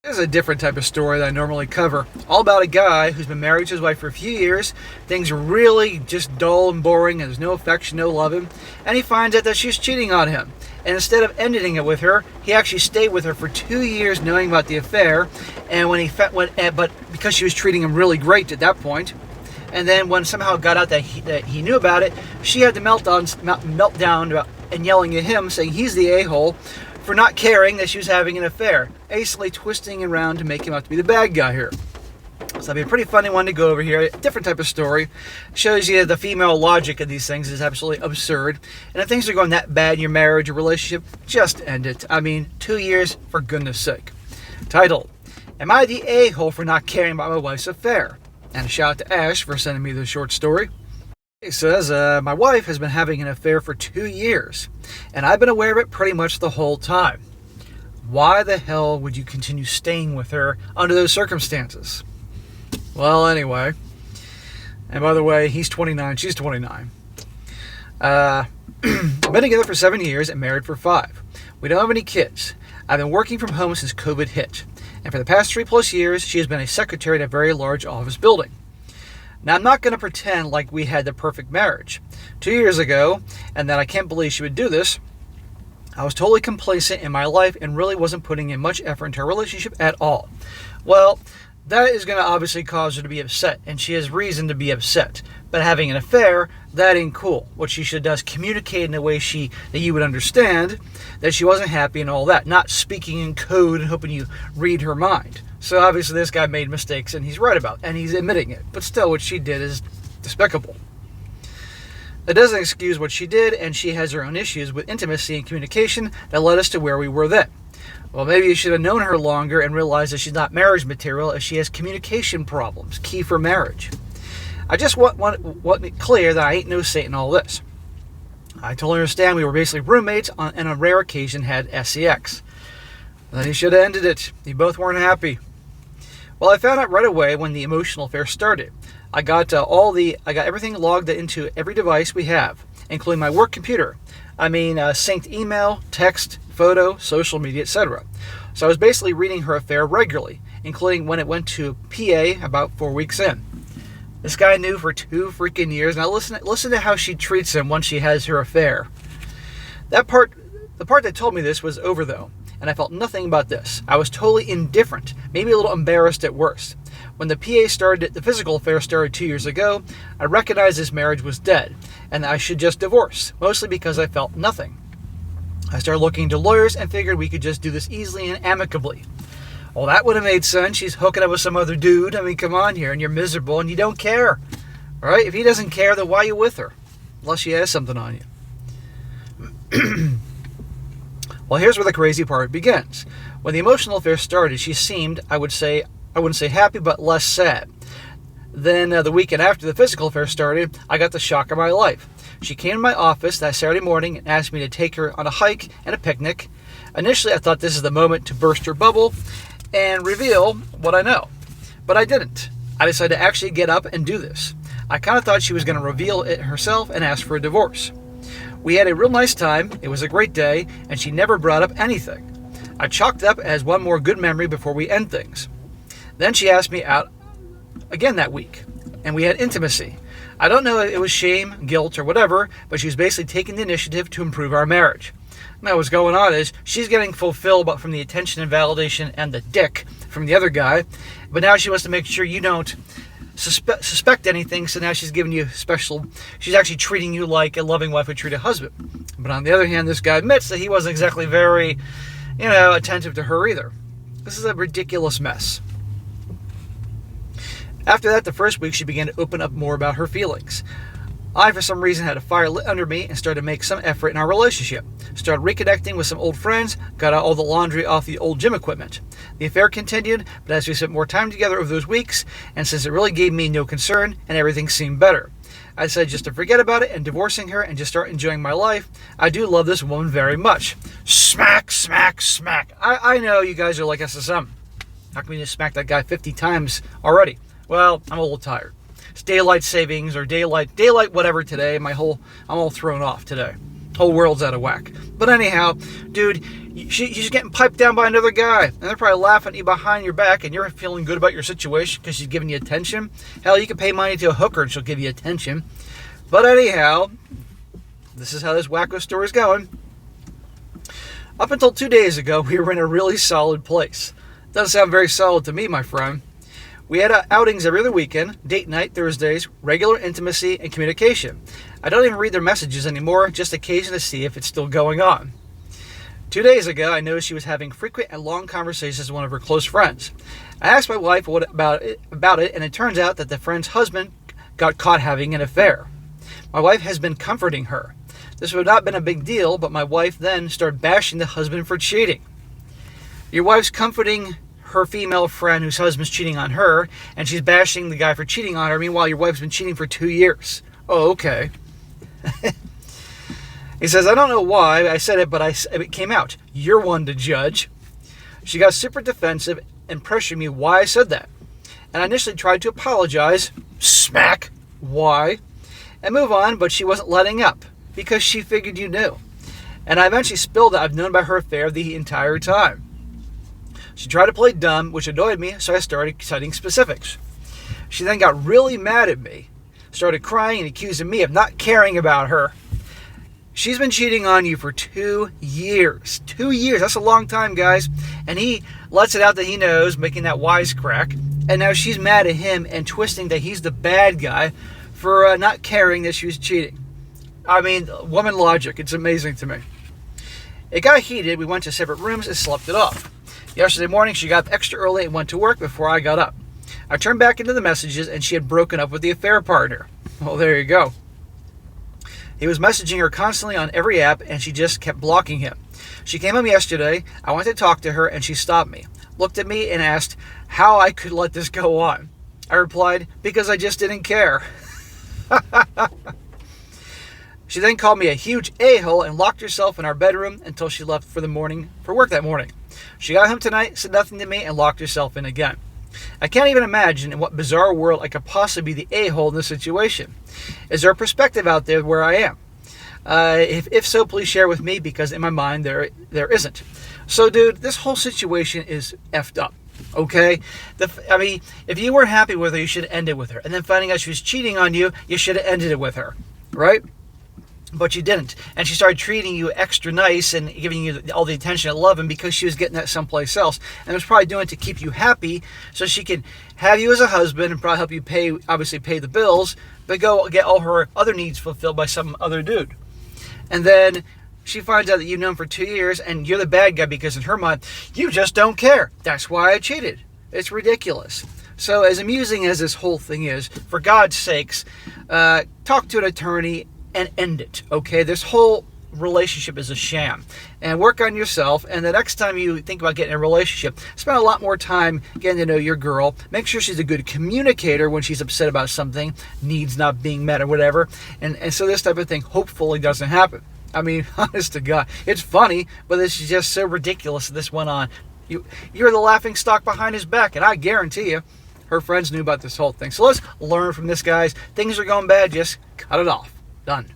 This is a different type of story that I normally cover. All about a guy who's been married to his wife for a few years. Things are really just dull and boring, and there's no affection, no loving. And he finds out that she's cheating on him. And instead of ending it with her, he actually stayed with her for 2 years, knowing about the affair. And but because she was treating him really great at that point, and then when somehow it got out that he knew about it, she had the meltdown about, and yelling at him, saying he's the a-hole for not caring that she was having an affair, basically twisting around to make him out to be the bad guy here. So that'd be a pretty funny one to go over here. A different type of story. Shows you the female logic of these things is absolutely absurd. And if things are going that bad in your marriage or relationship, just end it. I mean, 2 years, for goodness sake. Title: Am I the a-hole for not caring about my wife's affair? And a shout out to Ash for sending me this short story. It says, my wife has been having an affair for 2 years, and I've been aware of it pretty much the whole time. Why the hell would you continue staying with her under those circumstances? Well, anyway, and by the way, he's 29, she's 29. Been together for 7 years and married for 5. We don't have any kids. I've been working from home since COVID hit, and for the past 3+ years, she has been a secretary in a very large office building. Now, I'm not going to pretend like we had the perfect marriage. 2 years ago, and that I can't believe she would do this, I was totally complacent in my life and really wasn't putting in much effort into our relationship at all. Well, that is going to obviously cause her to be upset, and she has reason to be upset. But having an affair, that ain't cool. What she should do is communicate in a way that you would understand that she wasn't happy and all that, not speaking in code and hoping you read her mind. So obviously this guy made mistakes, and he's right about it, and he's admitting it. But still, what she did is despicable. That doesn't excuse what she did, and she has her own issues with intimacy and communication that led us to where we were then. Well, maybe you should have known her longer and realized that she's not marriage material, as she has communication problems, key for marriage. I just want it clear that I ain't no saint in all this. I totally understand we were basically roommates and on a rare occasion had sex. Then he should have ended it. You both weren't happy. Well, I found out right away when the emotional affair started. I got everything logged into every device we have, including my work computer. I mean, synced email, text, photo, social media, etc. So I was basically reading her affair regularly, including when it went to PA about 4 weeks in. This guy knew for 2 freaking years. Now listen to how she treats him once she has her affair. The part that told me this was over though, and I felt nothing about this. I was totally indifferent, maybe a little embarrassed at worst. When the physical affair started 2 years ago, I recognized this marriage was dead, and that I should just divorce, mostly because I felt nothing. I started looking into lawyers and figured we could just do this easily and amicably. Well, that would have made sense. She's hooking up with some other dude. I mean, come on here, and you're miserable, and you don't care. All right? If he doesn't care, then why are you with her? Unless she has something on you. Well, here's where the crazy part begins. When the emotional affair started, she seemed, I wouldn't say happy, but less sad. Then the weekend after the physical affair started, I got the shock of my life. She came to my office that Saturday morning and asked me to take her on a hike and a picnic. Initially, I thought this is the moment to burst her bubble and reveal what I know. But I didn't. I decided to actually get up and do this. I kind of thought she was going to reveal it herself and ask for a divorce. We had a real nice time. It was a great day, and she never brought up anything. I chalked it up as one more good memory before we end things. Then she asked me out again that week, and we had intimacy. I don't know if it was shame, guilt, or whatever, but she was basically taking the initiative to improve our marriage. Now what's going on is she's getting fulfilled from the attention and validation and the dick from the other guy, but now she wants to make sure you don't suspect anything, so now she's giving you she's actually treating you like a loving wife would treat a husband. But on the other hand, this guy admits that he wasn't exactly very, attentive to her either. This is a ridiculous mess. After that, the first week, she began to open up more about her feelings. I, for some reason, had a fire lit under me and started to make some effort in our relationship. Started reconnecting with some old friends, got out all the laundry off the old gym equipment. The affair continued, but as we spent more time together over those weeks, and since it really gave me no concern and everything seemed better, I decided just to forget about it and divorcing her and just start enjoying my life. I do love this woman very much. Smack, smack, smack. I know you guys are like SSM. How come you just smacked that guy 50 times already? Well, I'm a little tired. It's daylight savings or daylight whatever today. I'm all thrown off today. Whole world's out of whack. But anyhow, dude, she's getting piped down by another guy, and they're probably laughing at you behind your back, and you're feeling good about your situation because she's giving you attention. Hell, you can pay money to a hooker and she'll give you attention. But anyhow, this is how this wacko story's going. Up until 2 days ago, we were in a really solid place. Doesn't sound very solid to me, my friend. We had outings every other weekend, date night, Thursdays, regular intimacy, and communication. I don't even read their messages anymore, just occasionally to see if it's still going on. 2 days ago, I noticed she was having frequent and long conversations with one of her close friends. I asked my wife what about it, and it turns out that the friend's husband got caught having an affair. My wife has been comforting her. This would not have been a big deal, but my wife then started bashing the husband for cheating. Your wife's comforting her female friend whose husband's cheating on her, and she's bashing the guy for cheating on her. Meanwhile, your wife's been cheating for 2 years. Oh, okay. He says, I don't know why I said it, but it came out. You're one to judge. She got super defensive and pressured me why I said that. And I initially tried to apologize, smack, why, and move on, but she wasn't letting up because she figured you knew. And I eventually spilled that I've known about her affair the entire time. She tried to play dumb, which annoyed me, so I started citing specifics. She then got really mad at me, started crying and accusing me of not caring about her. She's been cheating on you for 2 years. 2 years, that's a long time, guys. And he lets it out that he knows, making that wisecrack. And now she's mad at him and twisting that he's the bad guy for not caring that she was cheating. I mean, woman logic, it's amazing to me. It got heated, we went to separate rooms and slept it off. Yesterday morning, she got up extra early and went to work before I got up. I turned back into the messages, and she had broken up with the affair partner. Well, there you go. He was messaging her constantly on every app, and she just kept blocking him. She came home yesterday. I went to talk to her, and she stopped me, looked at me, and asked how I could let this go on. I replied, because I just didn't care. She then called me a huge a-hole and locked herself in our bedroom until she left for work that morning. She got home tonight, said nothing to me, and locked herself in again. I can't even imagine in what bizarre world I could possibly be the a-hole in this situation. Is there a perspective out there where I am? If so, please share with me, because in my mind there isn't. So, dude, this whole situation is effed up. Okay? If you weren't happy with her, you should have ended with her. And then finding out she was cheating on you, you should have ended it with her. Right? But you didn't. And she started treating you extra nice and giving you all the attention and love, and because she was getting that someplace else. And was probably doing it to keep you happy so she can have you as a husband and probably help you pay the bills, but go get all her other needs fulfilled by some other dude. And then she finds out that you've known for 2 years and you're the bad guy because in her mind, you just don't care. That's why I cheated. It's ridiculous. So as amusing as this whole thing is, for God's sakes, talk to an attorney and end it, okay? This whole relationship is a sham. And work on yourself, and the next time you think about getting in a relationship, spend a lot more time getting to know your girl. Make sure she's a good communicator when she's upset about something, needs not being met or whatever. And so this type of thing hopefully doesn't happen. I mean, honest to God, it's funny, but this is just so ridiculous that this went on. You're the laughing stock behind his back, and I guarantee you, her friends knew about this whole thing. So let's learn from this, guys. Things are going bad, just cut it off. Done.